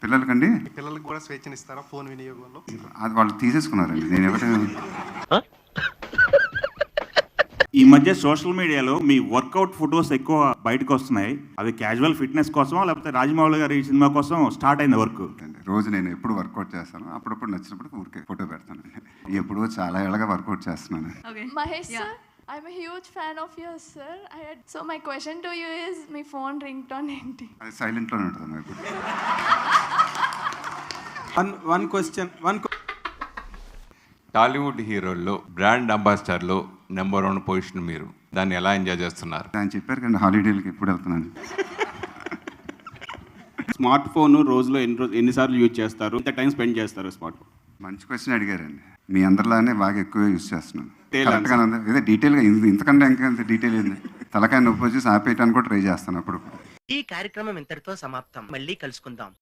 పిల్లలకండి పిల్లలకు కూడా స్వేచ్ఛనిస్తారా ఫోన్ వినియోగంలో? అది వాళ్ళు తీసేసుకున్నారండి. నేను ఎవరు ఈ మధ్య సోషల్ మీడియాలో మీ వర్కౌట్ ఫొటోస్ ఎక్కువ బయటకు వస్తున్నాయి. అది క్యాజువల్ ఫిట్నెస్ కోసమా లేకపోతే రాజమౌళి గారి సినిమా కోసం స్టార్ట్ అయిన వర్క్? రోజు నేను ఎప్పుడు వర్కౌట్ చేస్తాను, అప్పుడప్పుడు నచ్చినప్పుడు ఊరికే ఫోటో పెడతాను. ఎప్పుడు చాలా ఏళ్ళగా వర్కౌట్ చేస్తున్నాను. Mahesh sir, I'm a huge fan of yours, sir. So my question to you is, my phone ringtone enti? అది సైలెంట్లోనే ఉంటుంది ఇప్పుడు. one question. టాలీవుడ్ హీరోల్లో బ్రాండ్ అంబాసిడర్లో నెంబర్ 1 పొజిషన్ మీరు. దాన్ని ఎలా ఎంజాయ్ చేస్తున్నారు? ఆయన చెప్పారు కానీ హాలిడేలకి ఎప్పుడు వెళ్తున్నాను. స్మార్ట్ ఫోన్ రోజులో ఎన్నిసార్లు యూజ్ చేస్తారు? ఎంత టైం స్పెండ్ చేస్తారు స్మార్ట్ ఫోన్? మంచి క్వశ్చన్ అడిగారండి. మీ అందరిలానే బాగా ఎక్కువ యూజ్ చేస్తున్నాను. Detail కరెక్ట్గా ఏదో డీటెయిల్గా ఇంతకంటే ఇంకా డీటెయిల్ ఏంది, తలకాయ నొప్పి వచ్చి ఆపేయటానికి కూడా ట్రై చేస్తాను అప్పుడు. ఈ కార్యక్రమం ఇంతటితో సమాప్తం. మళ్ళీ కలుసుకుందాం.